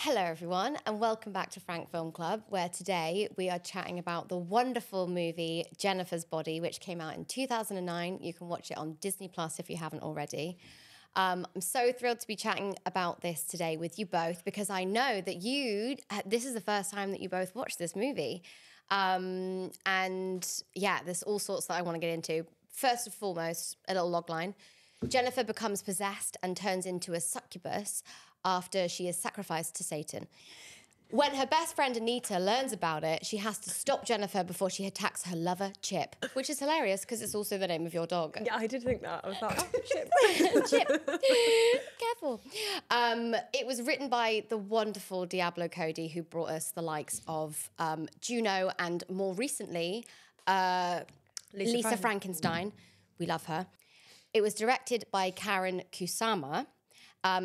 Hello everyone and welcome back to Frank Film Club, where today we are chatting about the wonderful movie Jennifer's Body, which came out in 2009. You can watch it on Disney Plus if you haven't already. I'm so thrilled to be chatting about this today with you both because I know that this is the first time that you both watched this movie. And yeah, there's all sorts that I want to get into. First and foremost, a little logline. Jennifer becomes possessed and turns into a succubus after she is sacrificed to Satan. When her best friend Anita learns about it, she has to stop Jennifer before she attacks her lover, Chip, which is hilarious because it's also the name of your dog. Yeah, I did think that. I was like, oh, Chip. Chip. Careful. It was written by the wonderful Diablo Cody, who brought us the likes of Juno and more recently, Lisa Frankenstein. We love her. It was directed by Karen Kusama.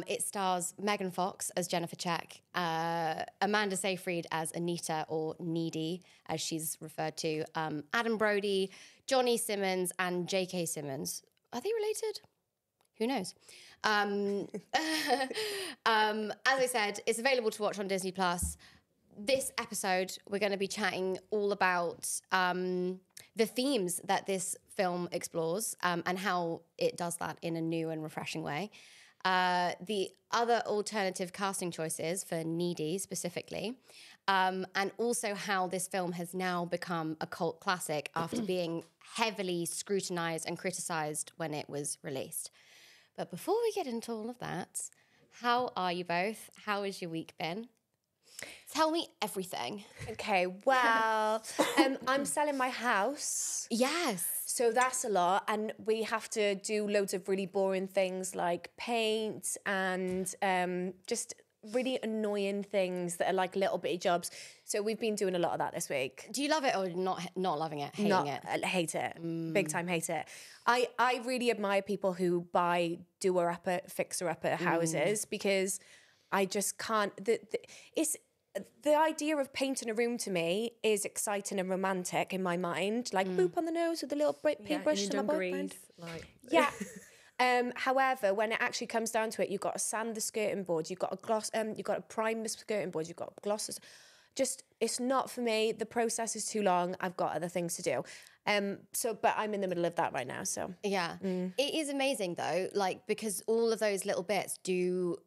It stars Megan Fox as Jennifer Check, Amanda Seyfried as Anita, or Needy, as she's referred to, Adam Brody, Johnny Simmons, and J.K. Simmons. Are they related? Who knows? As I said, it's available to watch on Disney Plus. This episode, we're going to be chatting all about the themes that this film explores and how it does that in a new and refreshing way. The other alternative casting choices for Needy specifically, and also how this film has now become a cult classic after being heavily scrutinized and criticized when it was released. But before we get into all of that, how are you both? How has your week been? Tell me everything. Okay, well, I'm selling my house. Yes. So that's a lot. And we have to do loads of really boring things like paint and just really annoying things that are like little bitty jobs. So we've been doing a lot of that this week. Do you love it or not loving it, hating it? I hate it. Big time hate it. I really admire people who buy doer-upper, fixer-upper houses because I just can't... The idea of painting a room to me is exciting and romantic in my mind. Like boop on the nose with a little paintbrush to my boyfriend. Yeah. However, when it actually comes down to it, you've got to sand the skirting board, you've got to gloss, you've got to prime the skirting board, you've got glosses. Just, it's not for me. The process is too long. I've got other things to do. But I'm in the middle of that right now. So yeah, It is amazing though, like because all of those little bits do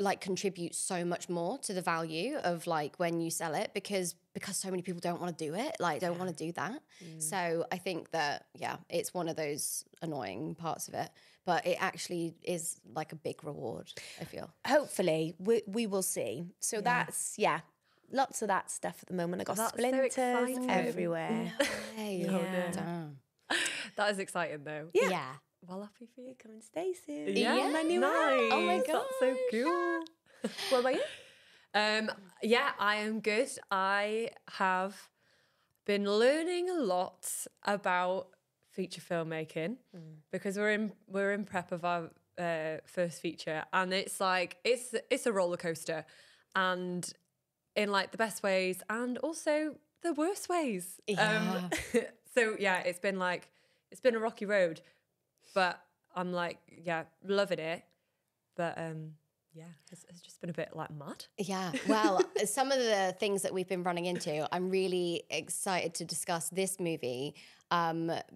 like contribute so much more to the value of like when you sell it because so many people don't want to do it, like don't want to do that. So I think that, yeah, it's one of those annoying parts of it, but it actually is like a big reward, I feel. Hopefully we will see. So that's, lots of that stuff at the moment. I got splinters everywhere. That is exciting though. Yeah. Well, happy for you. Come and stay soon. Yeah, my new nice. house. Oh my God. That's so cool. What about you? Yeah, I am good. I have been learning a lot about feature filmmaking because we're in prep of our first feature, and it's like it's a roller coaster, and in like the best ways and also the worst ways. Yeah. So yeah, it's been a rocky road. But I'm like, yeah, loving it. But it's just been a bit like mad. Yeah, well, some of the things that we've been running into, I'm really excited to discuss this movie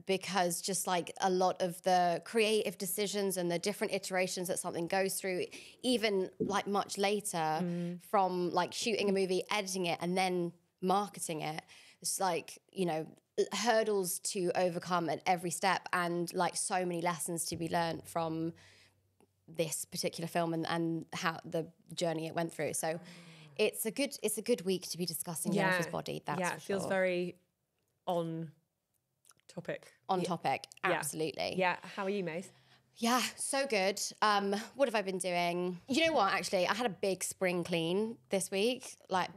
because just like a lot of the creative decisions and the different iterations that something goes through, even like much later from like shooting a movie, editing it, and then marketing it, it's like, you know, hurdles to overcome at every step and like so many lessons to be learned from this particular film and how the journey it went through. So it's a good week to be discussing Jennifer's Body. That's it feels very on topic. Topic, absolutely. Yeah. How are you, Mace? Yeah, so good. What have I been doing? You know what, actually, I had a big spring clean this week. Like,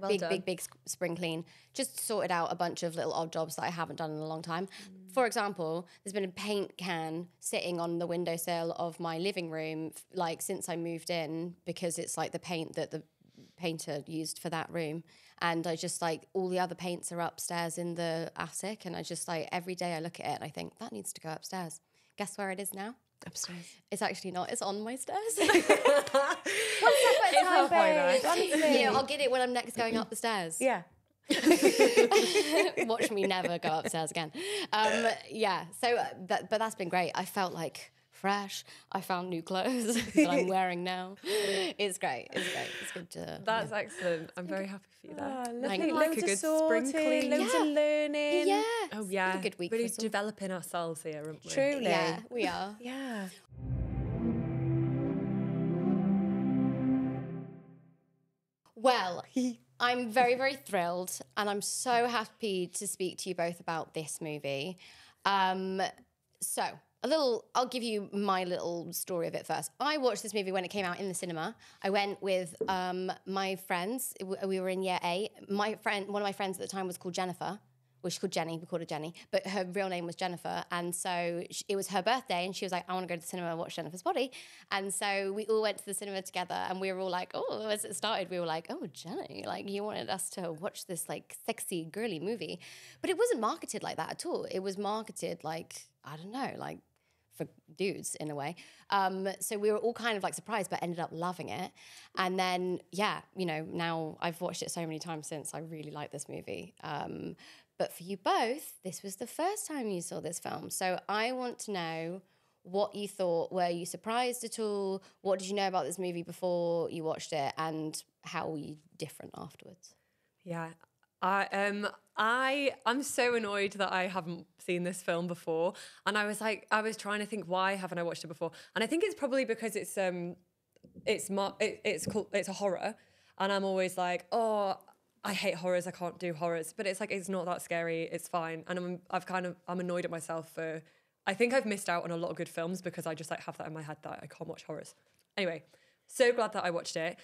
big spring clean. Just sorted out a bunch of little odd jobs that I haven't done in a long time. For example, there's been a paint can sitting on the windowsill of my living room, like, since I moved in, because it's, like, the paint that the painter used for that room. And I just, like, all the other paints are upstairs in the attic, and I just, like, every day I look at it and I think, that needs to go upstairs. Guess where it is now? Upstairs. It's actually not. It's on my stairs. It's halfway there. Honestly. Yeah, I'll get it when I'm next going up the stairs. Yeah. Watch me never go upstairs again. Yeah, so but that's been great. I felt like fresh. I found new clothes that I'm wearing now. It's great. It's great. It's good to. That's excellent. I'm very happy for you there. Lovely. Like Loads a of good sorting, spring clean. loads of learning. Yeah. Oh yeah, a good week really for us all. developing ourselves here, aren't we? Truly. Yeah, we are. Yeah. Well, I'm very, very thrilled, and I'm so happy to speak to you both about this movie. So, I'll give you my little story of it first. I watched this movie when it came out in the cinema. I went with my friends. We were in year 8. One of my friends at the time was called Jennifer. Well, she's called Jenny. We called her Jenny. But her real name was Jennifer. And so it was her birthday. And she was like, I want to go to the cinema and watch Jennifer's Body. And so we all went to the cinema together. And we were all like, oh, as it started, we were like, oh, Jenny, like you wanted us to watch this like sexy, girly movie. But it wasn't marketed like that at all. It was marketed like, I don't know, like for dudes in a way. So we were all kind of like surprised, but ended up loving it. And then, yeah, you know, now I've watched it so many times since. I really like this movie. But for you both, this was the first time you saw this film. So I want to know what you thought. Were you surprised at all? What did you know about this movie before you watched it? And how were you different afterwards? Yeah. I'm so annoyed that I haven't seen this film before. And I was trying to think, why haven't I watched it before? And I think it's probably because it's a horror. And I'm always like, oh, I hate horrors. I can't do horrors. But it's like, it's not that scary. It's fine. And I'm annoyed at myself for, I think I've missed out on a lot of good films because I just like have that in my head that I can't watch horrors. Anyway, so glad that I watched it.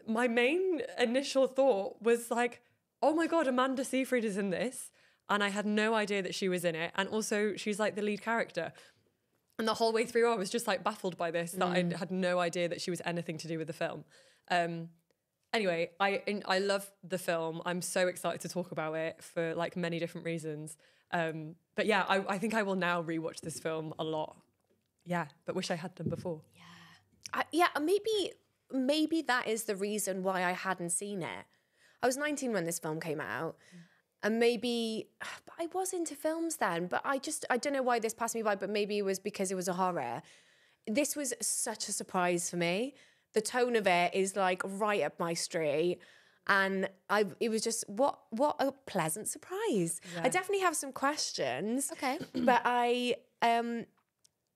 My main initial thought was like, oh my God, Amanda Seyfried is in this. And I had no idea that she was in it. And also she's like the lead character. And the whole way through I was just like baffled by this, that I had no idea that she was anything to do with the film. Anyway, I love the film. I'm so excited to talk about it for like many different reasons. But yeah, I think I will now rewatch this film a lot. Yeah, but wish I had done before. Yeah, maybe that is the reason why I hadn't seen it. I was 19 when this film came out, and maybe but I was into films then, but I don't know why this passed me by, but maybe it was because it was a horror. This was such a surprise for me. The tone of it is like right up my street. And it was just, what a pleasant surprise. Yeah. I definitely have some questions. Okay. But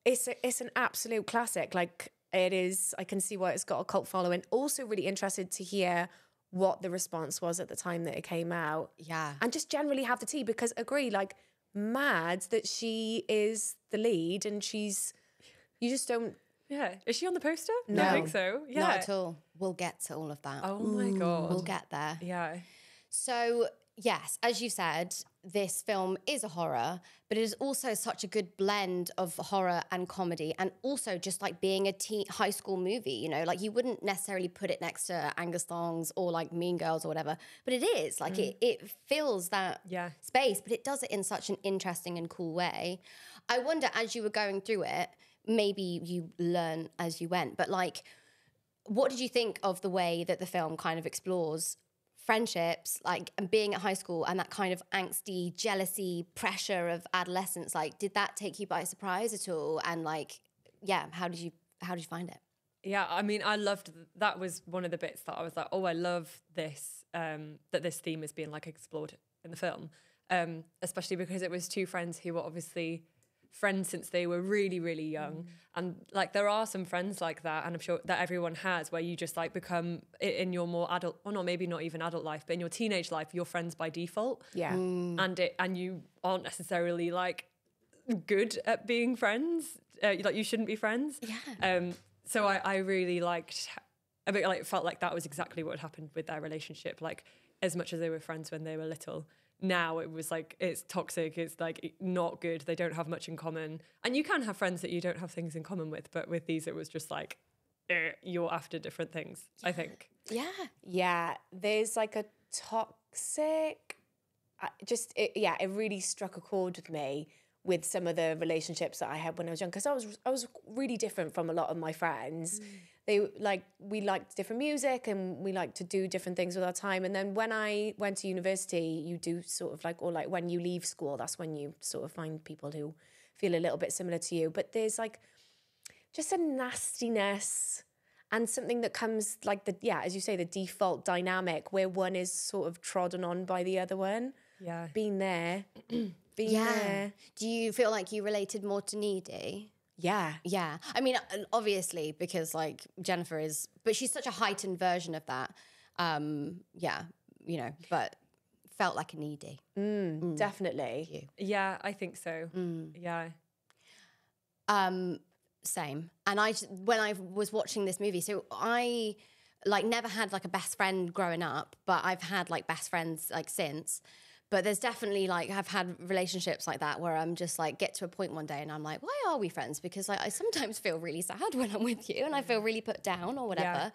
it's an absolute classic. Like it is, I can see why it's got a cult following. Also really interested to hear what the response was at the time that it came out. Yeah. And just generally have the tea, because agree, like mad that she is the lead and you just don't. Yeah. Is she on the poster? No. I think so. Yeah. Not at all. We'll get to all of that. Oh my God. We'll get there. Yeah. So, yes, as you said, this film is a horror, but it is also such a good blend of horror and comedy, and also just like being a high school movie, you know, like you wouldn't necessarily put it next to Angus Thongs or like Mean Girls or whatever, but it is like it fills that space, but it does it in such an interesting and cool way. I wonder, as you were going through it, maybe you learn as you went, but like, what did you think of the way that the film kind of explores friendships, like, and being at high school and that kind of angsty, jealousy, pressure of adolescence? Like, did that take you by surprise at all? And like, yeah, how did you find it? Yeah, I mean, I loved, that was one of the bits that I was like, oh, I love this, that this theme is being like explored in the film, especially because it was two friends who were obviously friends since they were really, really young. And like, there are some friends like that, and I'm sure that everyone has, where you just like become in your more adult, or not, maybe not even adult life, but in your teenage life, you're friends by default. Yeah. And you aren't necessarily like good at being friends. Like, you shouldn't be friends. Yeah. So I really liked, I mean, like, felt like that was exactly what happened with their relationship. Like, as much as they were friends when they were little, now it was like, it's toxic, it's like not good, they don't have much in common. And you can have friends that you don't have things in common with, but with these it was just like, you're after different things, I think. Yeah, there's like a toxic, it really struck a chord with me with some of the relationships that I had when I was young, because I was really different from a lot of my friends. We liked different music and we liked to do different things with our time. And then when I went to university, you do sort of like, or like when you leave school, that's when you sort of find people who feel a little bit similar to you. But there's like just a nastiness and something that comes like as you say, the default dynamic where one is sort of trodden on by the other one. Yeah. Been there. There. Do you feel like you related more to Needy? Yeah. Yeah. I mean, obviously, because like Jennifer but she's such a heightened version of that. But felt like a Needy. Definitely. Yeah, I think so. Yeah. Same. And when I was watching this movie, so I like never had like a best friend growing up, but I've had like best friends like since. But there's definitely like, I've had relationships like that where I'm just like, get to a point one day and I'm like, why are we friends? Because like, I sometimes feel really sad when I'm with you and I feel really put down or whatever. Yeah.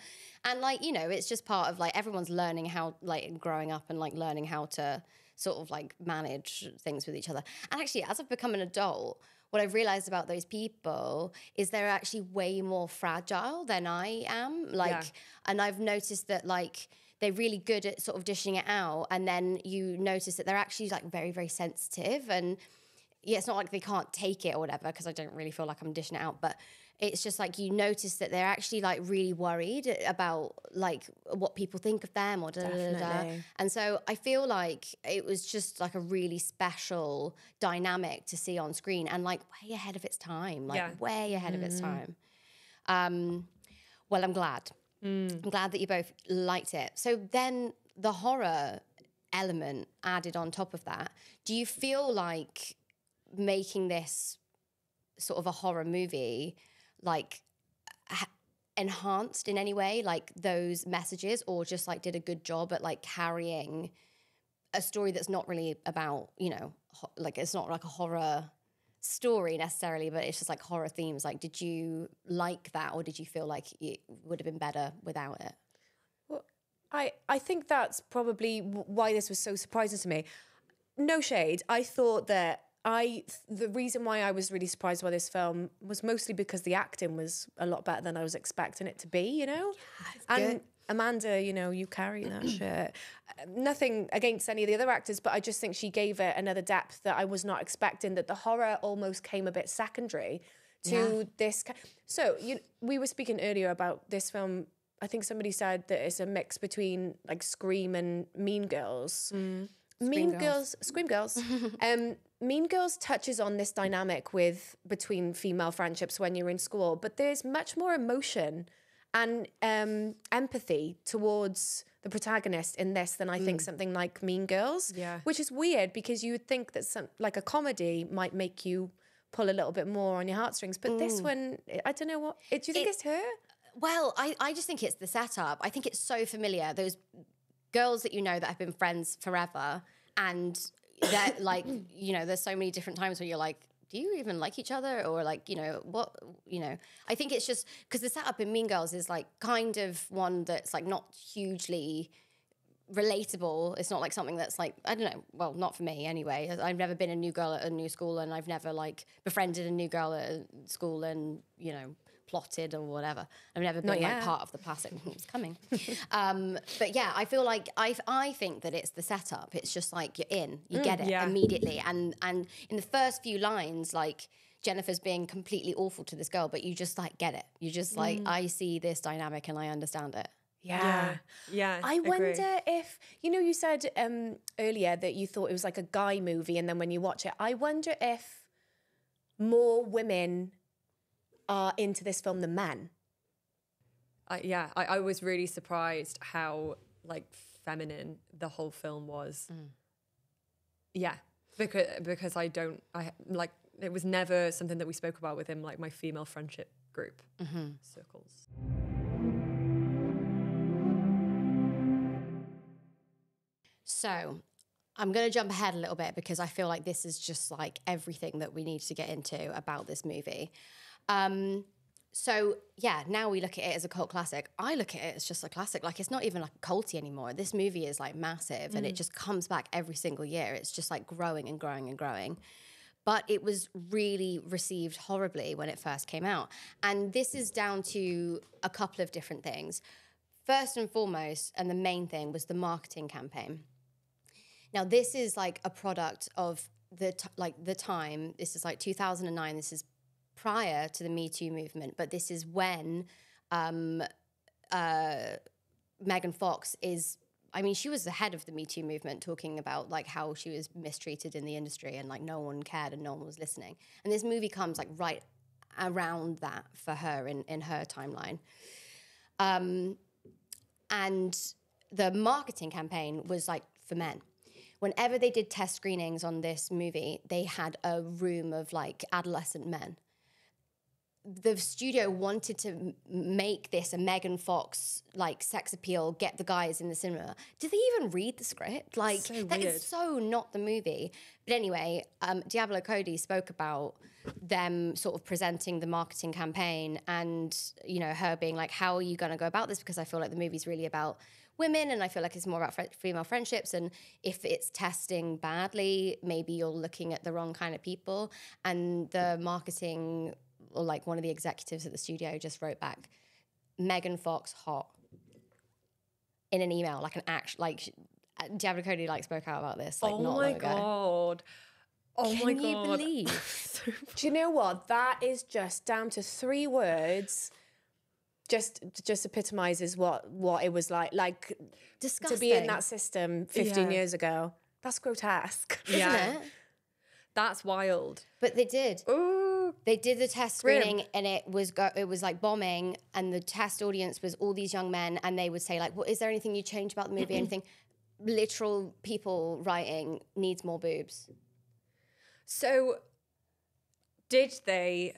And like, you know, it's just part of like, everyone's learning how, like growing up and like learning how to sort of like manage things with each other. And actually, as I've become an adult, what I've realized about those people is they're actually way more fragile than I am. And I've noticed that like, they're really good at sort of dishing it out, and then you notice that they're actually like very, very sensitive. And yeah, it's not like they can't take it or whatever, because I don't really feel like I'm dishing it out, but it's just like you notice that they're actually like really worried about like what people think of them or da da da da. And so I feel like it was just like a really special dynamic to see on screen and like way ahead of its time, way ahead of its time. Well, I'm glad. I'm glad that you both liked it. So then the horror element added on top of that, do you feel like making this sort of a horror movie like enhanced in any way like those messages, or just like did a good job at like carrying a story that's not really about, you know, like it's not like a horror story necessarily, but it's just like horror themes? Like, did you like that, or did you feel like it would have been better without it? Well, I think that's probably why this was so surprising to me. No shade. I thought that the reason why I was really surprised by this film was mostly because the acting was a lot better than I was expecting it to be, you know? Yeah, and Amanda, you know, you carry that shit. Nothing against any of the other actors, but I just think she gave it another depth that I was not expecting, that the horror almost came a bit secondary to this. So we were speaking earlier about this film. I think somebody said that it's a mix between like Scream and Mean Girls. Mean Girls. Mean Girls touches on this dynamic between female friendships when you're in school, but there's much more emotion and empathy towards the protagonist in this than I think something like Mean Girls. Yeah. Which is weird, because you would think that like a comedy might make you pull a little bit more on your heartstrings. But this one, I don't know what. Do you think it's her? Well, I just think it's the setup. I think it's so familiar. Those girls that you know that have been friends forever, and that like, you know, there's so many different times where you're like, do you even like each other? Or like, you know, what, you know, I think it's just because the setup in Mean Girls is like kind of one that's like not hugely relatable. It's not like something that's like, I don't know, well, not for me anyway. I've never been a new girl at a new school, and I've never like befriended a new girl at a school and, you know, plotted or whatever. I've never been like part of the plastic. It's coming. But yeah, I feel like I think that it's the setup. It's just like you're in, you get it immediately. And in the first few lines, like Jennifer's being completely awful to this girl, but you just like get it. You just like, I see this dynamic and I understand it. Yeah. I wonder if, you know, you said earlier that you thought it was like a guy movie, and then when you watch it, I wonder if more women are into this film than men. I was really surprised how like feminine the whole film was. Yeah, because I like, it was never something that we spoke about within like my female friendship group circles. So I'm going to jump ahead a little bit, because I feel like this is just like everything that we need to get into about this movie. So yeah, now we look at it as a cult classic. I look at it as just a classic. Like, it's not even like culty anymore. This movie is like massive, and it just comes back every single year. It's just like growing and growing and growing. but it was really received horribly when it first came out. And this is down to a couple of different things. First and foremost, and the main thing, was the marketing campaign. Now, this is like a product of the time. This is like 2009. This is prior to the Me Too movement, but this is when Megan Fox is, I mean, she was the head of the Me Too movement, talking about like how she was mistreated in the industry and like no one cared and no one was listening. And this movie comes like right around that for her in her timeline. And the marketing campaign was like for men. Whenever they did test screenings on this movie, they had a room of like adolescent men. The studio wanted to make this a Megan Fox like sex appeal, get the guys in the cinema. Did they even read the script? Like So that weird. is so not the movie. But anyway, Diablo Cody spoke about them sort of presenting the marketing campaign and, you know, her being like, how are you going to go about this? Because I feel like the movie's really about women and I feel like it's more about female friendships, and if it's testing badly, maybe you're looking at the wrong kind of people. And the marketing, or like one of the executives at the studio just wrote back, Megan Fox hot, in an email, like an act, like Diablo Cody like spoke out about this like not long ago. God. Oh my Can you God. believe? Do you know what? That is just down to 3 words. Just epitomizes what it was like Disgusting. to be in that system 15 Yeah. years ago. That's grotesque. Isn't Yeah. it? That's wild. But they did. Ooh. They did the test Grim. screening and it was like bombing, and the test audience was all these young men, and they would say like, "What is there anything you change about the movie? Anything?" Literal people writing needs more boobs. So did they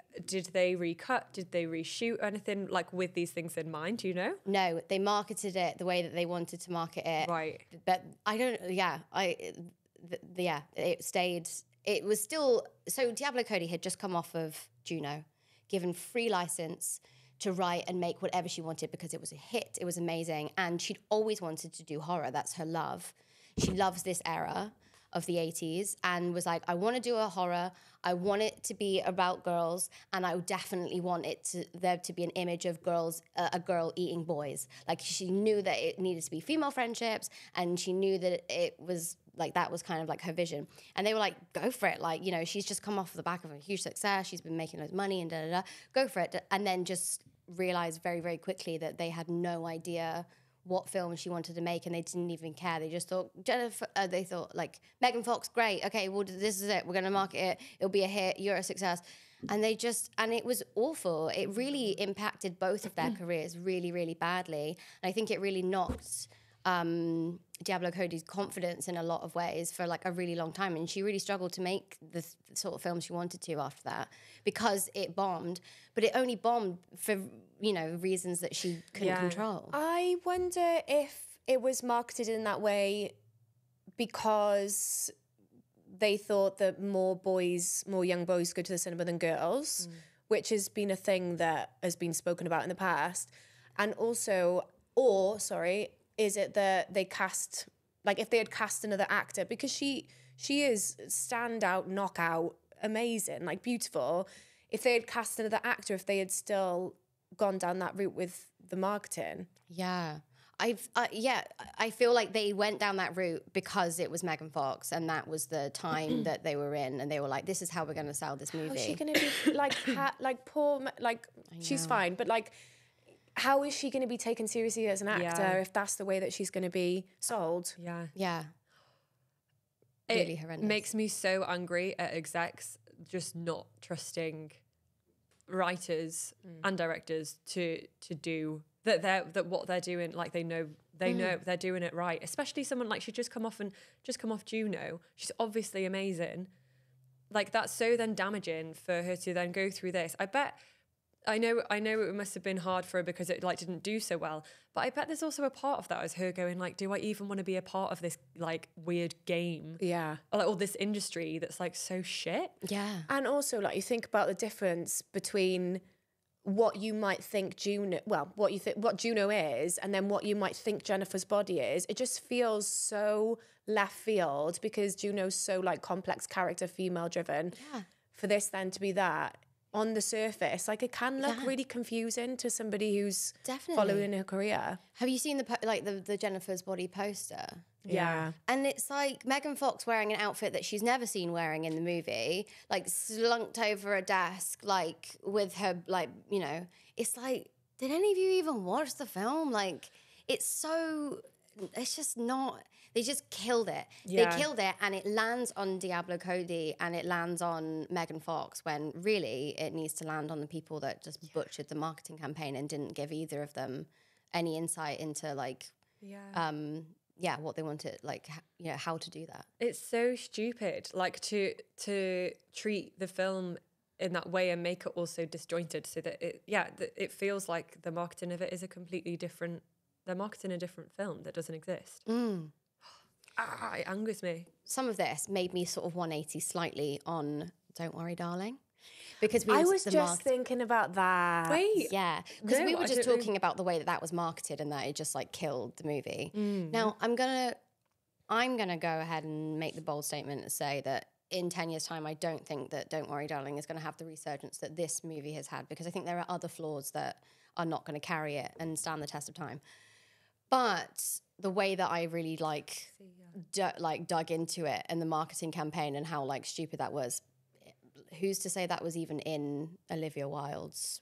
recut? Did they reshoot anything like with these things in mind? Do you know? No, they marketed it the way that they wanted to market it. Right. But I don't. Yeah, it stayed. It was still, so Diablo Cody had just come off of Juno, given free license to write and make whatever she wanted because it was a hit. It was amazing. And she'd always wanted to do horror. That's her love. She loves this era of the 80s and was like, I want to do a horror. I want it to be about girls, and I definitely want there to be an image of girls, a girl eating boys. Like, she knew that it needed to be female friendships, and she knew that it was like, that was kind of like her vision. And they were like, go for it. Like, you know, she's just come off the back of a huge success. She's been making loads of money and da-da-da. Go for it. And then just realized very, very quickly that they had no idea what film she wanted to make, and they didn't even care. They just thought, they thought like, Megan Fox, great. Okay, well, this is it. We're going to market it. It'll be a hit. You're a success. And and it was awful. It really impacted both of their careers really, really badly. And I think it really knocked Diablo Cody's confidence in a lot of ways for like a really long time. And she really struggled to make the sort of film she wanted to after that because it bombed. But it only bombed for, you know, reasons that she couldn't control. I wonder if it was marketed in that way because they thought that more young boys go to the cinema than girls, which has been a thing that has been spoken about in the past. And also, is it that they cast, like if they had cast another actor, because she is standout, knockout, amazing, like beautiful. If they had cast another actor, if they had still gone down that route with the marketing. Yeah. I feel like they went down that route because it was Megan Fox and that was the time that they were in, and they were like, this is how we're going to sell this movie. How's she going to be she's fine, but like, how is she going to be taken seriously as an actor if that's the way that she's going to be sold? Yeah. Yeah. Really horrendous. It makes me so angry at execs just not trusting writers and directors to do that what they're doing, like they know they're doing it right. Especially someone like, she'd just come off Juno. She's obviously amazing. Like, that's so then damaging for her to then go through this. I know it must have been hard for her because it like didn't do so well, but I bet there's also a part of that as her going like, do I even want to be a part of this like weird game? Yeah. Or like all this industry that's like so shit. Yeah. And also, like, you think about the difference between what you might think Juno, well, what Juno is, and then what you might think Jennifer's body is. It just feels so left field because Juno's so like complex character, female driven. Yeah. For this then to be that on the surface, like it can look really confusing to somebody who's following her career. Have you seen the Jennifer's Body poster? Yeah. And it's like Megan Fox wearing an outfit that she's never seen wearing in the movie, like slunked over a desk, like with her, like, you know, it's like, did any of you even watch the film? Like, it's just not, they just killed it. Yeah. They killed it, and it lands on Diablo Cody and it lands on Megan Fox when really it needs to land on the people that just butchered the marketing campaign and didn't give either of them any insight into like, what they wanted, like, you know, how to do that. It's so stupid, like to treat the film in that way and make it also disjointed so that it feels like the marketing of it is a completely different, they're marketing a different film that doesn't exist. It angers me. Some of this made me sort of 180 slightly on Don't Worry, Darling. Because I was just thinking about that. Wait. Yeah, because No, we were I just don't know. talking about the way that was marketed and that it just like killed the movie. Now I'm gonna go ahead and make the bold statement and say that in 10 years' time, I don't think that Don't Worry, Darling is going to have the resurgence that this movie has had, because I think there are other flaws that are not going to carry it and stand the test of time. But the way that I really dug into it and the marketing campaign and how like stupid that was, who's to say that was even in Olivia Wilde's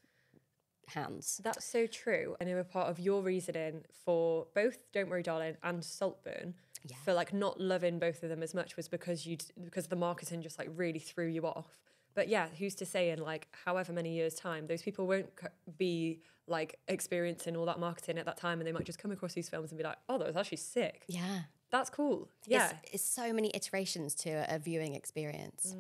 hands? That's so true. And they were part of your reasoning for both Don't Worry, Darling and Saltburn. Yeah. For like not loving both of them as much was because the marketing just like really threw you off. But yeah, who's to say in like however many years' time, those people won't be like experiencing all that marketing at that time, and they might just come across these films and be like, oh, that was actually sick. Yeah. That's cool. Yeah. It's so many iterations to a viewing experience.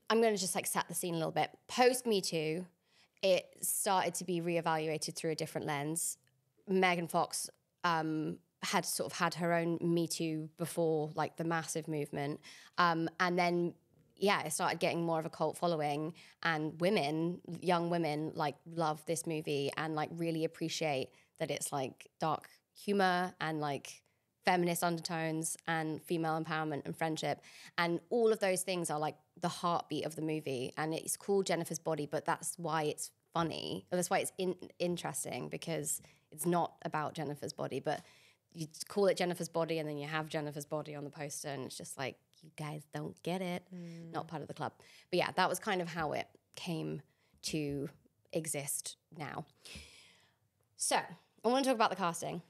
I'm going to just like set the scene a little bit. Post Me Too, it started to be reevaluated through a different lens. Megan Fox had her own Me Too before like the massive movement. And then, it started getting more of a cult following, and young women like love this movie and like really appreciate that it's like dark humor and like feminist undertones and female empowerment and friendship. And all of those things are like the heartbeat of the movie. And it's called Jennifer's Body, but that's why it's funny. That's why it's interesting, because it's not about Jennifer's body, but you call it Jennifer's Body and then you have Jennifer's body on the poster, and it's just like, you guys don't get it. Not part of the club. But yeah, that was kind of how it came to exist now. So I want to talk about the casting.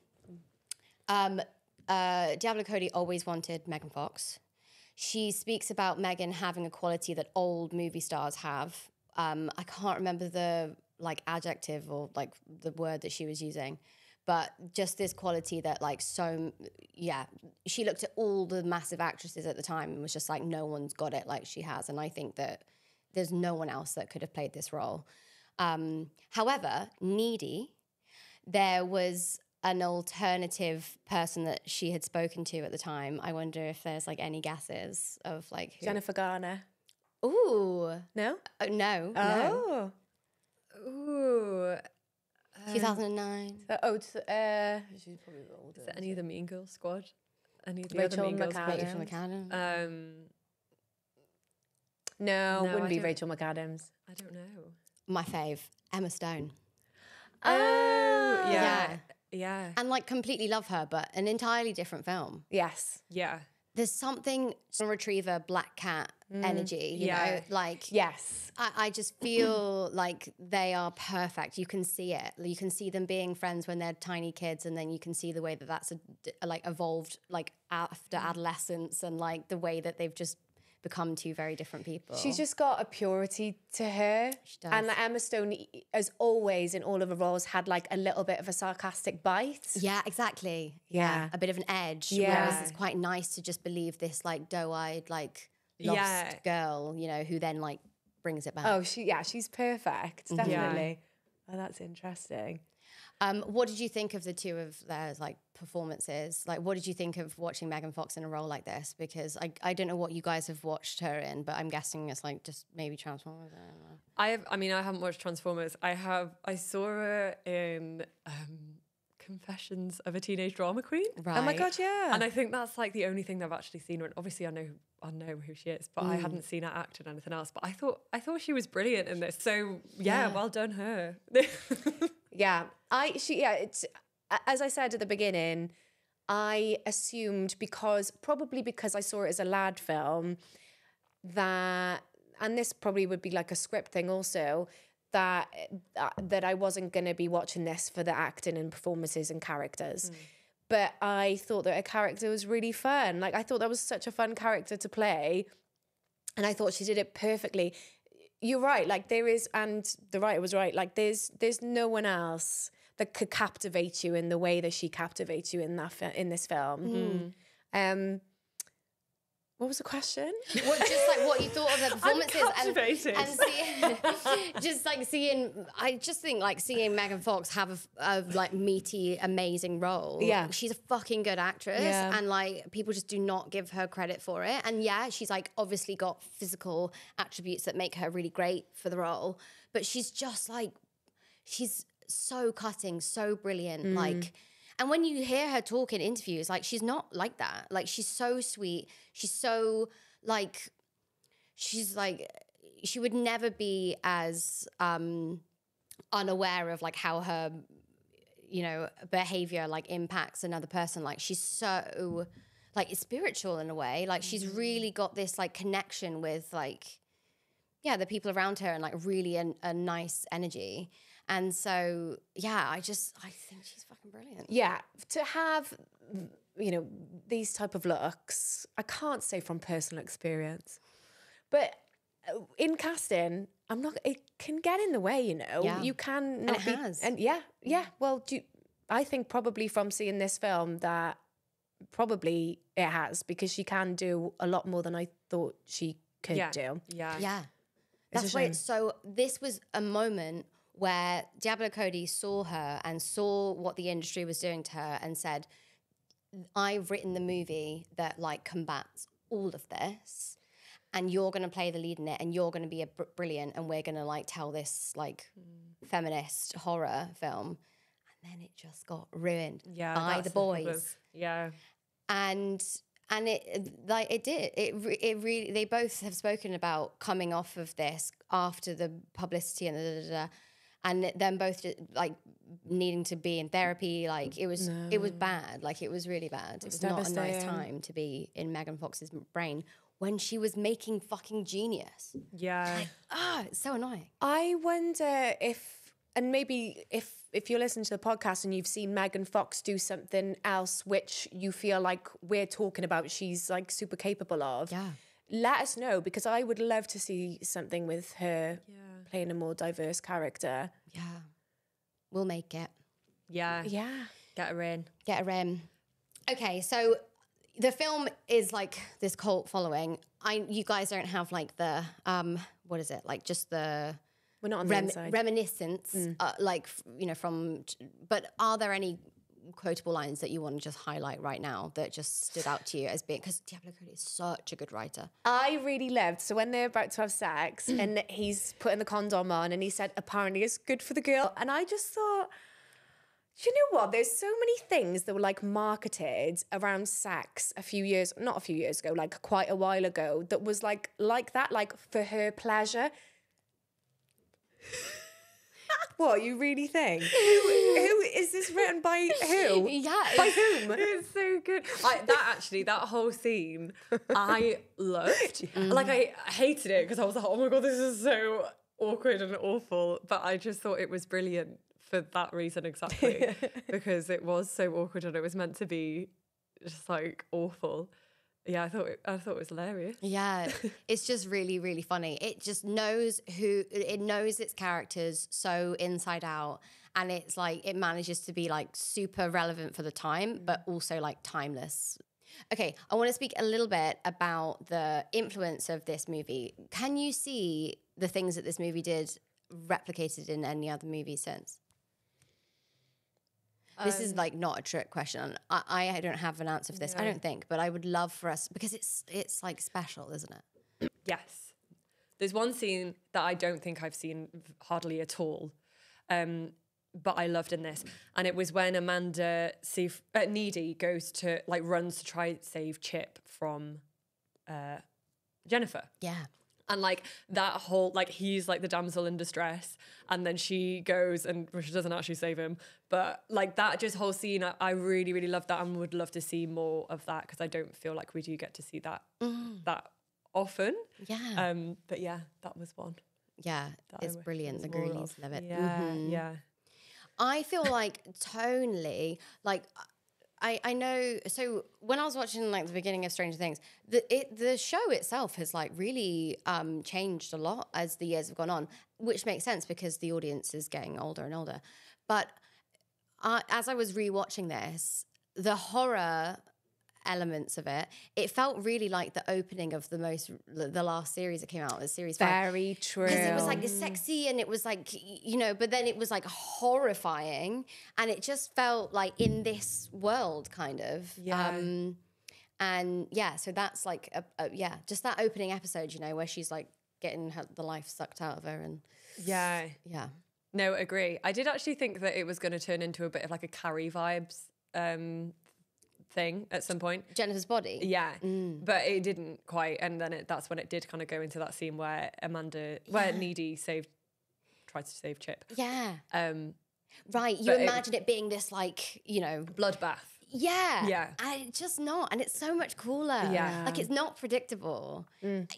Diablo Cody always wanted Megan Fox. She speaks about Megan having a quality that old movie stars have. I can't remember the like adjective or like the word that she was using, but just this quality that like, she looked at all the massive actresses at the time and was just like, no one's got it like she has. And I think that there's no one else that could have played this role. However, Needy, there was an alternative person that she had spoken to at the time. I wonder if there's like any guesses of like who? Jennifer Garner. Ooh. No? No. Oh. Ooh. 2009. She's probably older. Is it any of the Mean Girls squad? Any of the Rachel other Mean Girls squad? Rachel McAdams. No, wouldn't I be don't- Rachel McAdams. I don't know. My fave, Emma Stone. Oh, Yeah. Yeah. And like completely love her, but an entirely different film. Yes. Yeah. There's something retriever black cat energy, you know, like Yes. I just feel like they are perfect. You can see it. You can see them being friends when they're tiny kids, and then you can see the way that that's like evolved like after adolescence, and like the way that they've just become two very different people. She's just got a purity to her. She does. And like Emma Stone, as always in all of her roles, had like a little bit of a sarcastic bite. Yeah, exactly. Yeah. A bit of an edge. Yeah. Whereas it's quite nice to just believe this like doe-eyed, like lost girl, you know, who then like brings it back. Oh, she's perfect. Definitely. Oh, that's interesting. What did you think of the two of their like performances? Like, what did you think of watching Megan Fox in a role like this? Because I don't know what you guys have watched her in, but I'm guessing it's like just maybe Transformers. I don't know. I haven't watched Transformers. I saw her in Confessions of a Teenage Drama Queen. Right. Oh my God, yeah. And I think that's like the only thing I've actually seen her in. Obviously I know who she is, but I hadn't seen her act in anything else. But I thought she was brilliant in this. So yeah. Well done her. Yeah. It's, as I said at the beginning, I assumed probably because I saw it as a lad film, that, and this probably would be like a script thing also, that I wasn't going to be watching this for the acting and performances and characters. But I thought that her character was really fun. Like, I thought that was such a fun character to play. And I thought she did it perfectly. You're right. Like, there is, and the writer was right. Like, there's no one else that could captivate you in the way that she captivates you in this film. What was the question? What you thought of the performances and I just think like seeing Megan Fox have a like meaty, amazing role. Yeah. She's a fucking good actress, and like people just do not give her credit for it. And yeah, she's like obviously got physical attributes that make her really great for the role, but she's just like, she's so cutting, so brilliant, like. And when you hear her talk in interviews, like, she's not like that. Like, she's so sweet. She's so, like, she would never be as unaware of, like, how her, you know, behavior, like, impacts another person. Like, she's so, like, spiritual in a way. Like, she's really got this, like, connection with, like, yeah, the people around her and, like, really a nice energy. And so, yeah, I think she's fucking brilliant. Yeah, to have, you know, these type of looks, I can't say from personal experience, but in casting, it can get in the way, you know. Yeah. You can not be, has. And yeah. Well, I think probably from seeing this film that probably it has, because she can do a lot more than I thought she could do. Yeah. That's why this was a moment where Diablo Cody saw her and saw what the industry was doing to her and said, I've written the movie that like combats all of this, and you're going to play the lead in it, and you're going to be brilliant, and we're going to like tell this like feminist horror film. And then it just got ruined by the boys. And it really, they both have spoken about coming off of this after the publicity and and them both like needing to be in therapy. Like it was bad. Like it was really bad. It was not a nice time to be in Megan Fox's brain when she was making fucking Genius. Yeah. Like, it's so annoying. I wonder if, and maybe if you're listening to the podcast and you've seen Megan Fox do something else which you feel like we're talking about, she's like super capable of. Yeah. Let us know, because I would love to see something with her playing a more diverse character. Yeah. We'll make it. Yeah. Yeah. Get her in. Get her in. Okay, so the film is like this cult following. You guys don't have like the, what is it? Like just the... We're not on the inside. Reminiscence, like, you know, from... But are there any quotable lines that you want to just highlight right now that just stood out to you as being... Because Diablo Cody is such a good writer. I really loved, so when they're about to have sex and he's putting the condom on and he said, apparently it's good for the girl. And I just thought, you know what? There's so many things that were like marketed around sex not a few years ago, like quite a while ago, that was like that, like for her pleasure. What, you really think? Who is this written by who? Yeah. By whom? It's so good. That whole scene, I loved. Like, I hated it because I was like, oh my God, this is so awkward and awful. But I just thought it was brilliant for that reason exactly. Because it was so awkward and it was meant to be just like awful. Yeah, I thought it was hilarious. Yeah, it's just really, really funny. It just knows its characters so inside out, and it's like it manages to be like super relevant for the time, but also like timeless. Okay, I want to speak a little bit about the influence of this movie. Can you see the things that this movie did replicated in any other movie since? This is like not a trick question. I don't have an answer for this. I don't think, but I would love for us because it's like special, isn't it? Yes. There's one scene that I don't think I've seen hardly at all, but I loved in this, and it was when Amanda Needy goes to runs to try save Chip from Jennifer. Yeah. And like that whole, like he's like the damsel in distress, and then she goes and she doesn't actually save him, but like that just whole scene, I really, really love that and would love to see more of that because I don't feel like we do get to see that that often. Yeah. But yeah, that was one. Yeah, it's brilliant. The more girlies of. love it. Yeah, yeah. I feel like tonally, like I know. So when I was watching like the beginning of Stranger Things, the show itself has like really changed a lot as the years have gone on, which makes sense because the audience is getting older and older. But as I was rewatching this, the horror elements of it felt really like the opening of the last series that came out, was series 5. Very true. Because it was like sexy and it was like, but then it was like horrifying and it just felt like in this world kind of. Yeah. And yeah, so that's like, just that opening episode, where she's like getting the life sucked out of her and. Yeah. Yeah. No, agree. I did actually think that it was going to turn into a bit of like a Carrie vibes thing at some point. Jennifer's body. Yeah, but it didn't quite, and then that's when it did kind of go into that scene where Needy tried to save Chip. Yeah. Right. You imagine it being this like, bloodbath. Yeah. Yeah. And it's just not. And it's so much cooler. Yeah. Like it's not predictable.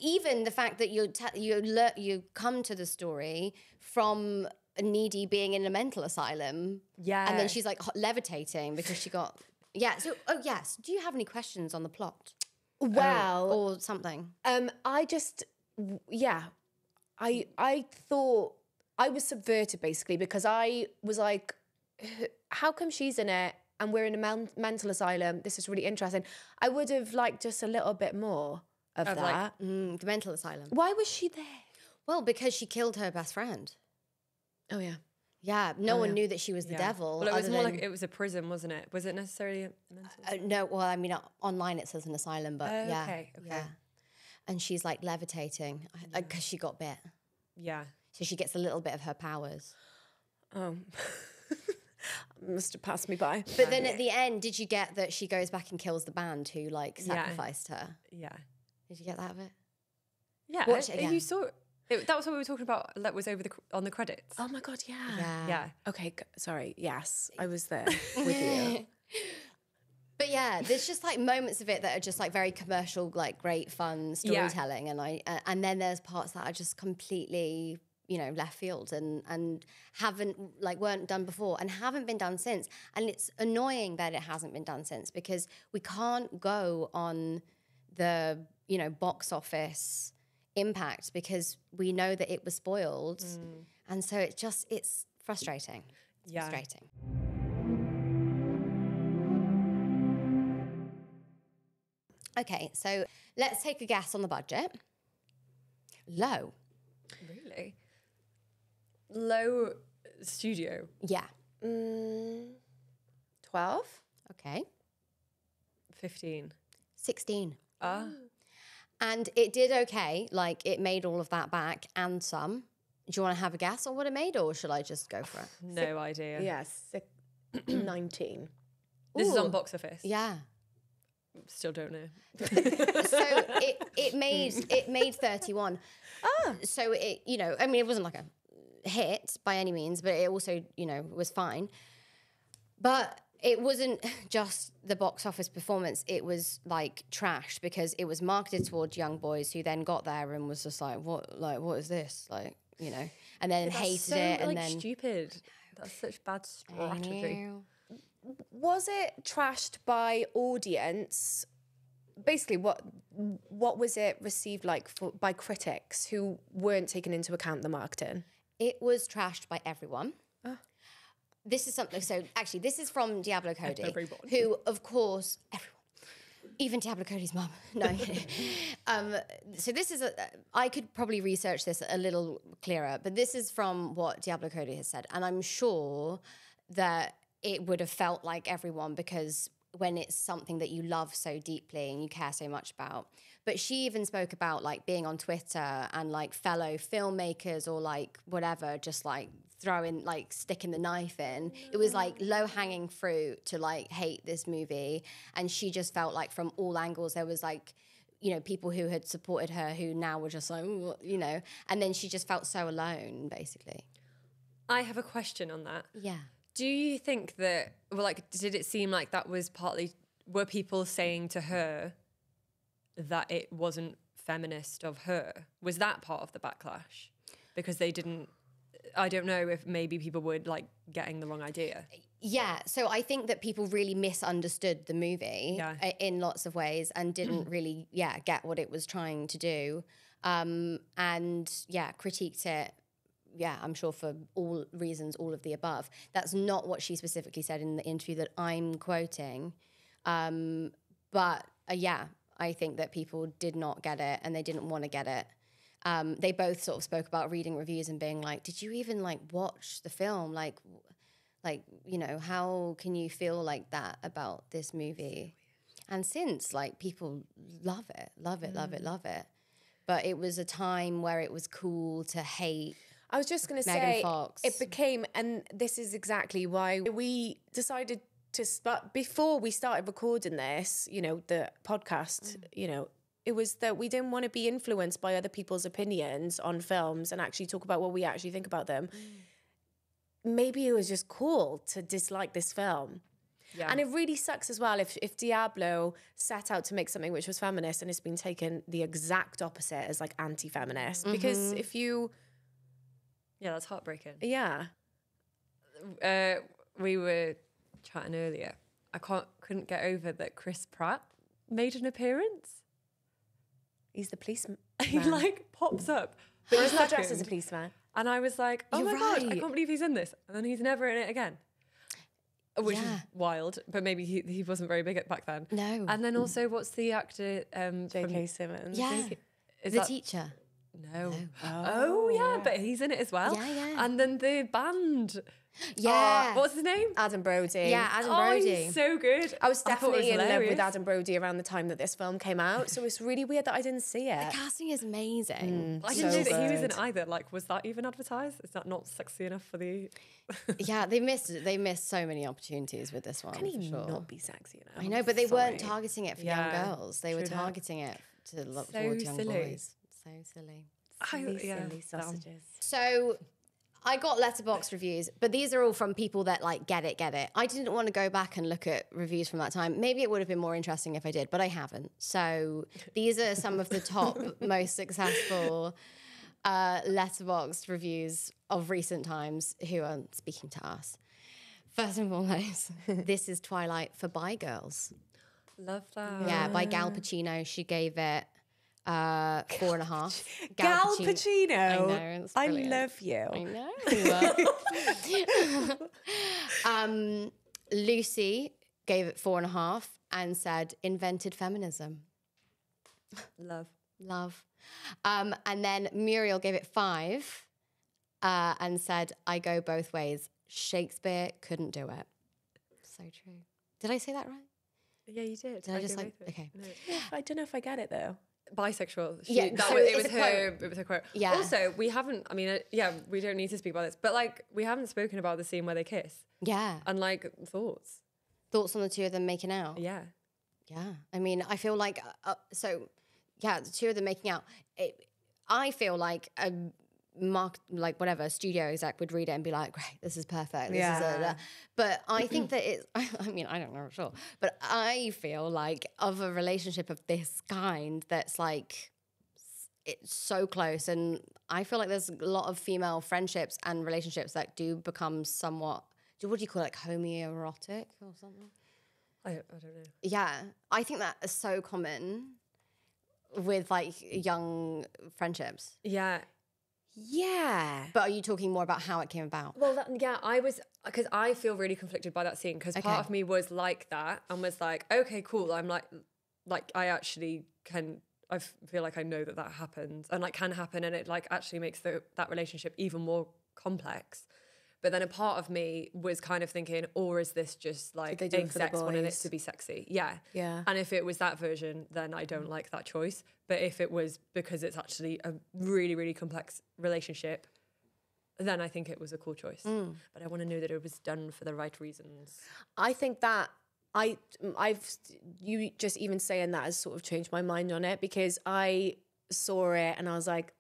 Even the fact that you come to the story from Needy being in a mental asylum. Yeah. And then she's like levitating because she got. Yeah. So, yes. Do you have any questions on the plot? Well. Or something? I thought I was subverted basically because I was like, how come she's in it and we're in a mental asylum? This is really interesting. I would have liked just a little bit more of that. Like, the mental asylum. Why was she there? Well, because she killed her best friend. Oh, yeah. Yeah, no one knew that she was the devil. Well, it was more like it was a prison, wasn't it? Was it necessarily a mental? No, well, I mean, online it says an asylum, but yeah. Okay. Yeah. And she's like levitating because she got bit. Yeah. So she gets a little bit of her powers. Must have passed me by. But then at the end, did you get that she goes back and kills the band who like sacrificed her? Yeah. Did you get that of it? Yeah. Watch it again. You saw that was what we were talking about. That was on the credits. Oh my God, yeah. Yeah. Okay, sorry. Yes, I was there with you. But yeah, there's just like moments of it that are just like very commercial, like great fun storytelling, and then there's parts that are just completely left field and weren't done before and haven't been done since. And it's annoying that it hasn't been done since because we can't go on the box office impact because we know that it was spoiled, and so it's frustrating. It's frustrating. Okay, so let's take a guess on the budget. Low. Really? Low studio. Yeah. 12? Okay. 15. 16. And it did okay. Like, it made all of that back and some. Do you want to have a guess on what it made, or should I just go for it? No idea. Yes, 19. This is on box office. Yeah. Still don't know. So it made 31. So it it wasn't like a hit by any means, but it also was fine. But it wasn't just the box office performance. It was like trash because it was marketed towards young boys who then got there and was just like, what is this? Like, and then hated it. And then stupid. That's such bad strategy. Was it trashed by audience? Basically, what was it received like by critics who weren't taking into account the marketing? It was trashed by everyone. This is something. So actually, this is from Diablo Cody, Everyone. who, of course, everyone, even Diablo Cody's mum. No. So this is I could probably research this a little clearer, but this is from what Diablo Cody has said, and I'm sure that it would have felt like everyone, because when it's something that you love so deeply and you care so much about. But she even spoke about like being on Twitter and like fellow filmmakers or like whatever, just like sticking the knife in. It was like low hanging fruit to like hate this movie. And she just felt like from all angles, there was like, you know, people who had supported her who now were just like, ooh, you know, and then she just felt so alone, basically. I have a question on that. Yeah. Do you think that, well, like, did it seem like that was partly, were people saying to her that it wasn't feminist of her? Was that part of the backlash? Because they didn't, I don't know if maybe people were like getting the wrong idea. Yeah, so I think that people really misunderstood the movie in lots of ways and didn't really, get what it was trying to do. And critiqued it, I'm sure for all reasons, all of the above. That's not what she specifically said in the interview that I'm quoting. But I think that people did not get it and they didn't want to get it. They both sort of spoke about reading reviews and being like, did you even like watch the film? Like, you know, how can you feel like that about this movie? And since, like, people love it. But it was a time where it was cool to hate I was just going to say, Fox. It became, and this is exactly why we decided to start, before we started recording this, you know, the podcast, you know, it was that we didn't want to be influenced by other people's opinions on films and actually talk about what we actually think about them. Maybe it was just cool to dislike this film. Yeah. And it really sucks as well if Diablo set out to make something which was feminist and it's been taken the exact opposite as like anti-feminist. Because if you... Yeah, that's heartbreaking. Yeah. We were chatting earlier. I couldn't get over that Chris Pratt made an appearance. He's the policeman. He like pops up. But he's not dressed as a policeman. And I was like, oh my God, I can't believe he's in this. And then he's never in it again. Which is wild, but maybe he wasn't very big back then. No. And then also, what's the actor? J.K. Simmons. Yeah. Is the that teacher. No. Oh, yeah, but he's in it as well. Yeah. And then the band. Yeah. What's his name? Adam Brody. Yeah, Adam Brody. He's so good. I was definitely in love with Adam Brody around the time that this film came out, so it's really weird that I didn't see it. The casting is amazing. I didn't know that he was in either. Like, was that even advertised? Is that not sexy enough for the... Yeah, they missed so many opportunities with this one. Can he for sure. not be sexy enough? I know, but they weren't targeting it for young girls. They were targeting it to look forward to young boys. So silly. Silly sausages. So I got Letterboxd reviews, but these are all from people that like get it. I didn't want to go back and look at reviews from that time. Maybe it would have been more interesting if I did, but I haven't. So these are some of the top most successful Letterboxd reviews of recent times who are speaking to us. First and foremost, this is Twilight for Bi Girls. Love that. Yeah, by Gal Pacino. She gave it 4.5. Gal Pacino. I know. It's I brilliant. love you. I know. Lucy gave it 4.5 and said invented feminism. Love. And then Muriel gave it 5 and said, I go both ways. Shakespeare couldn't do it. So true. Did I say that right? Yeah, you did. Did I just like... Okay. No. I don't know if I get it, though. Bisexual. Yeah, so it it's was her quote. Yeah. Also, we haven't, I mean, we don't need to speak about this, but like, we haven't spoken about the scene where they kiss. Yeah. And like, thoughts on the two of them making out? Yeah. Yeah. I mean, I feel like, the two of them making out, I feel like a studio exec would read it and be like, great, this is perfect. This is but I think that I mean, I don't know for sure, but I feel like of a relationship of this kind that's like, it's so close. And I feel like there's a lot of female friendships and relationships that do become somewhat, what do you call it, like homoerotic or something? I don't know. Yeah. I think that is so common with like young friendships. Yeah. Yeah. But are you talking more about how it came about? Well, because I feel really conflicted by that scene because part of me was like that and was like, okay, cool. I'm like I actually I feel like I know that happens and like can happen and it like actually makes that relationship even more complex. But then a part of me was kind of thinking, or is this just like they do it for the execs wanting it boys? to be sexy? Yeah. Yeah. And if it was that version, then I don't like that choice. But if it was because it's actually a really, really complex relationship, then I think it was a cool choice. But I want to know that it was done for the right reasons. I think that you just even saying that has sort of changed my mind on it, because I saw it and I was like,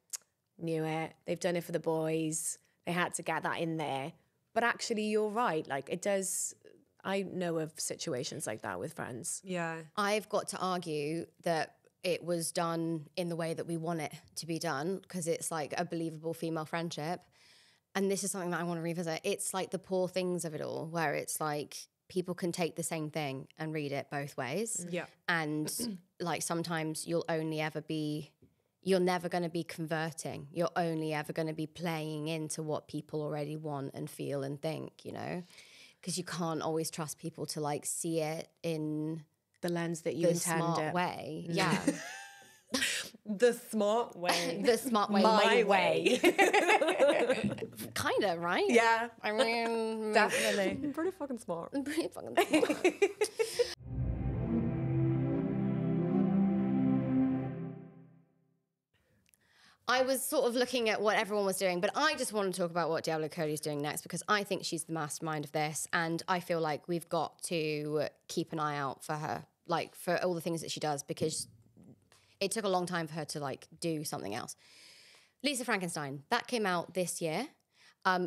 knew it. They've done it for the boys. They had to get that in there. But actually, you're right. Like, it does. I know of situations like that with friends. Yeah. I've got to argue that it was done in the way that we want it to be done, because it's like a believable female friendship. And this is something that I want to revisit. It's like the poor things of it all, where it's like people can take the same thing and read it both ways. Yeah. And like sometimes you're never going to be converting. You're only ever going to be playing into what people already want and feel and think, you know? Because you can't always trust people to like see it in The lens that you the intend smart it. way. Yeah. The smart way. The smart way. My way. Kind of, right? Yeah. I mean, Definitely. I'm pretty fucking smart. I'm pretty fucking smart. I was sort of looking at what everyone was doing, but I just want to talk about what Diablo Cody's doing next, because I think she's the mastermind of this, and I feel like we've got to keep an eye out for her, like for all the things that she does, because it took a long time for her to like do something else. Lisa Frankenstein, that came out this year,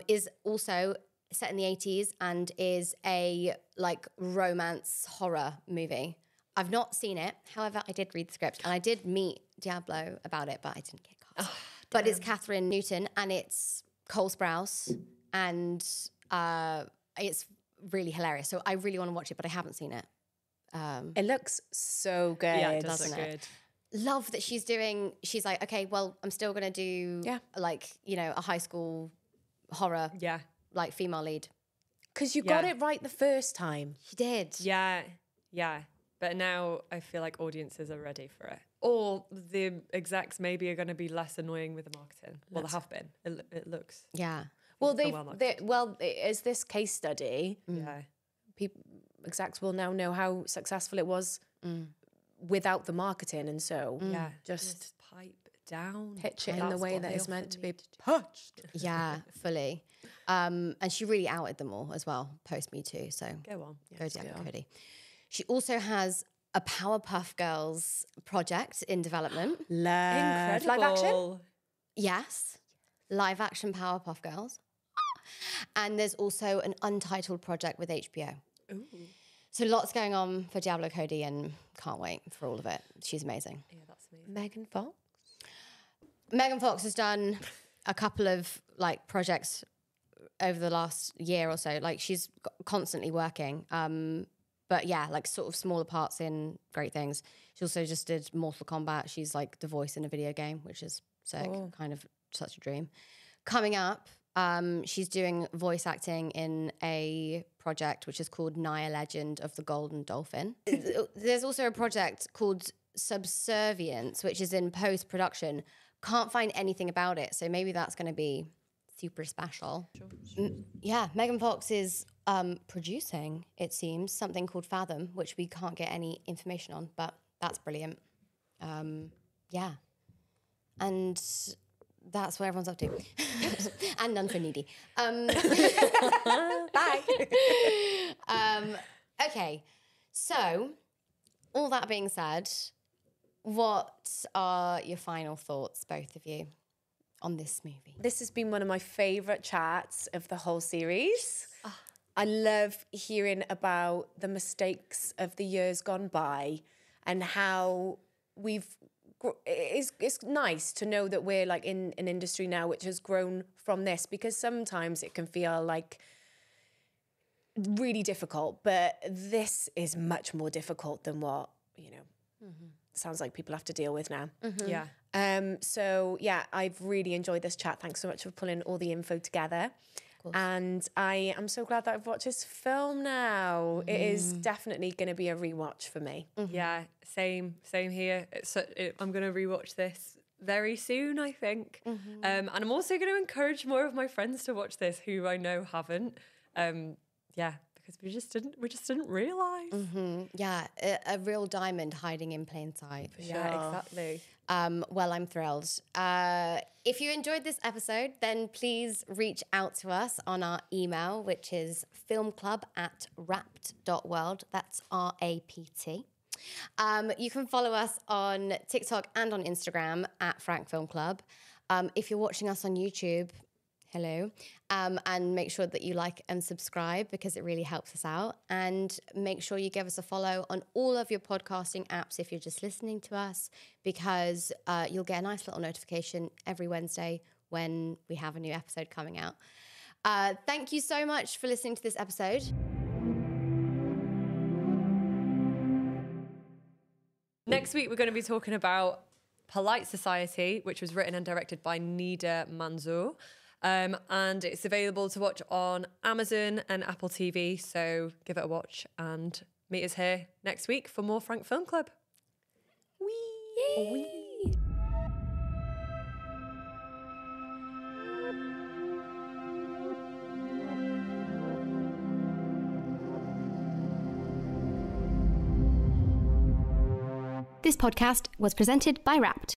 is also set in the 80s and is a like romance horror movie. I've not seen it. However, I did read the script and I did meet Diablo about it, but I didn't get cast. But it's Catherine Newton and it's Cole Sprouse and it's really hilarious. So I really want to watch it, but I haven't seen it. It looks so good. Yeah, it does doesn't look it? good. Love that she's like, okay, well, I'm still going to do like, you know, a high school horror, Yeah. like female lead. Because you got it right the first time. She did. Yeah. Yeah. But now I feel like audiences are ready for it. Or the execs maybe are going to be less annoying with the marketing. Well, they have been. It looks. Yeah. Well, well as this case study, Yeah. execs will now know how successful it was without the marketing, and so Yeah. just pipe down. pitch it in the That's way what that they it's often meant to be need to do. pitched. Yeah, fully. And she really outed them all as well, post Me Too. So Go on. go Diablo Cody. She also has a Powerpuff Girls project in development. Incredible. Live action? Yes. Live action Powerpuff Girls. And there's also an untitled project with HBO. Ooh. So lots going on for Diablo Cody and can't wait for all of it. She's amazing. Yeah, that's amazing. Megan Fox. Megan Fox has done a couple of like projects over the last year or so. Like she's constantly working. But yeah, like sort of smaller parts in great things. She also just did Mortal Kombat. She's like the voice in a video game, which is sick, kind of such a dream. Coming up, she's doing voice acting in a project which is called Naya Legend of the Golden Dolphin. There's also a project called Subservience, which is in post-production. Can't find anything about it, so maybe that's going to be super special. Yeah, Megan Fox is producing, it seems, something called Fathom, which we can't get any information on, but that's brilliant. Yeah. And that's what everyone's up to. And none for needy. Bye. Okay, so all that being said, what are your final thoughts, both of you, on this movie? This has been one of my favourite chats of the whole series. I love hearing about the mistakes of the years gone by and how it's nice to know that we're like in an industry now which has grown from this, because sometimes it can feel like really difficult, but this is much more difficult than what, sounds like people have to deal with now. Yeah. So yeah, I've really enjoyed this chat. Thanks so much for pulling all the info together. And I am so glad that I've watched this film now. It is definitely going to be a rewatch for me. Yeah, same here. I'm going to rewatch this very soon, I think. And I'm also going to encourage more of my friends to watch this who I know haven't. Because we just didn't realize. Yeah, a real diamond hiding in plain sight. Yeah, exactly. Well, I'm thrilled. If you enjoyed this episode, then please reach out to us on our email, which is filmclub@rapt.world. That's RAPT. You can follow us on TikTok and on Instagram @FrankFilmClub. If you're watching us on YouTube, hello. And make sure that you like and subscribe because it really helps us out. And make sure you give us a follow on all of your podcasting apps if you're just listening to us, because you'll get a nice little notification every Wednesday when we have a new episode coming out. Thank you so much for listening to this episode. Next week, we're going to be talking about Polite Society, which was written and directed by Nida Manzoor. And it's available to watch on Amazon and Apple TV. So give it a watch and meet us here next week for more Frank Film Club. Whee! This podcast was presented by Wrapped.